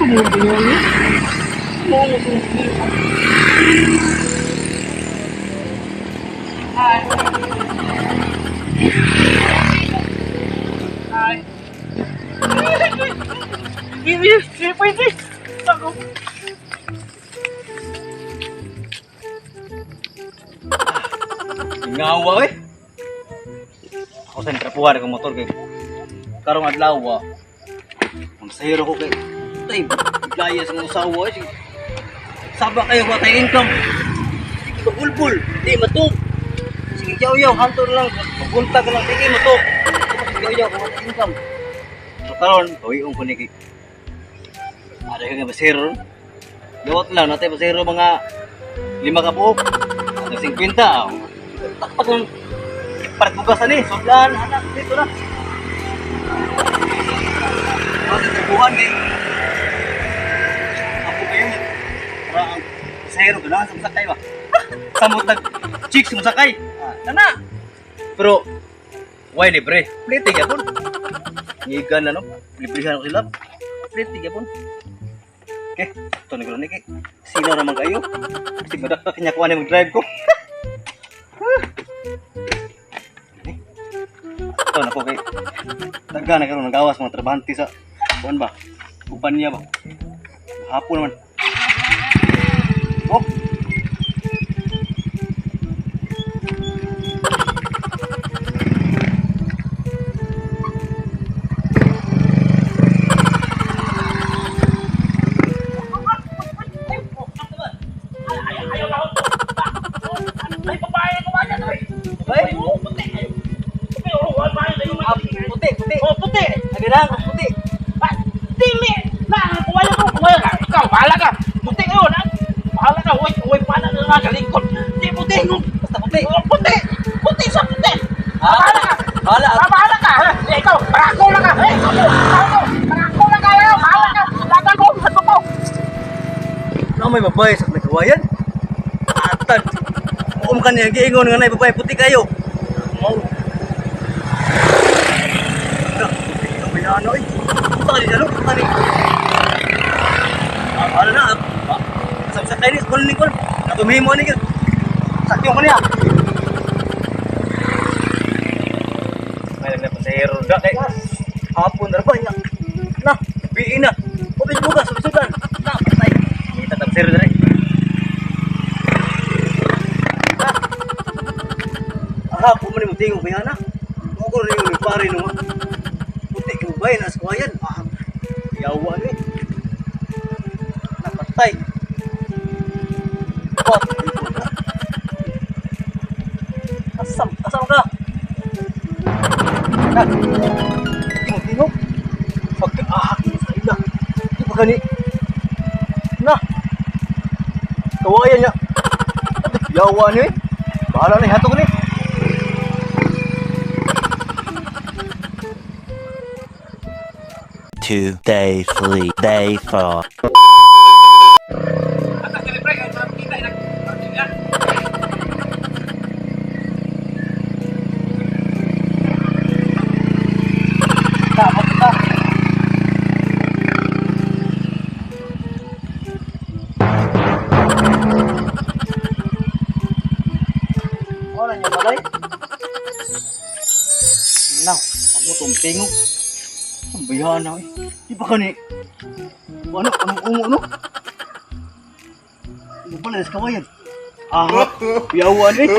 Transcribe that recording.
Tumulong. Hi. Hi. Ini siapa ini? Aku. Ngawa eh. Ako sa trapuhan ng motor kay karong adlaw wa. Ang sayro ko kay tay gaya sa mga usawa eh. Saba kayo wa tay income. Sige bulbul, di matug. Sige yaw-yaw hanto lang. Magunta ka lang sige matug. Sige yaw-yaw wa tay income. So karon tuwiong ko ni kay ada nga basero. Gawat lang natay basero mga 5 ka buok. Ano 50 ah. Takpak lang paratugasan eh, sundan, anak, dito na. Kasi tubuhan eh. Ako kayo niya. Para ang pasahero ka na, sumasakay ba? Samot nag-chick sumasakay. Tana. Pero, why libre? Plete yapon. Ngigan na no, librihan ako sila. Plete yapon. Okay, ito na gano'n eh. Sino naman kayo? Kasi madakta kanya kuha na mag-drive ko. Ito na po kay Taga na karoon nagawas mga trabahante sa kuan ba? Kumpanya ba? Hapon naman. Oh. Puti. Oh, puti. Agad puti. Dili. Nah, kuwala ka. Ikaw, bahala ka. Puti yun, ha? Bahala ka. Huwag pana na nagalikot. Di puti. Basta puti. Oh, puti. Puti sa puti. Ah, Bahala ka. bahala. Bahala ka. Ikaw, parako lang ka. Parako lang ka. Bahala ka. Dagan ko. Hato ko. Ano may babae sa nagkawayan? Atan. Ka niya, giingon nga na babae puti kayo. Mau. May ano eh. Punta ka din ano? Punta ni. Ano na? Sa kayo ni, kunin ko. Natumihin mo ni. Sakyo ko niya. May lang na pasahero. Kay hapon na ba niya? Na, biin na. Kapit bukas, susudan. Na, patay. Kita na pasahero na rin. Hapon mo ni mo tingog kaya na. Ako rin yung pare no. Puti yung bay na skwayan. Yawa ni. Napatay. What? Asam ka. Na. Tingog. Pagka sa ila. Di ba gani? Na. Kawayan niya. Yawa ni. Bahala ni hatog ni. Day 3, day 4. Atas delivery kay para kita ilang parkingan. Dapat kita. Wala niya balay. Now, ako tingog. Ang bayana eh. Di ba kani? Anong ungo no? Ano pala, kawayan? Aha, yawan eh.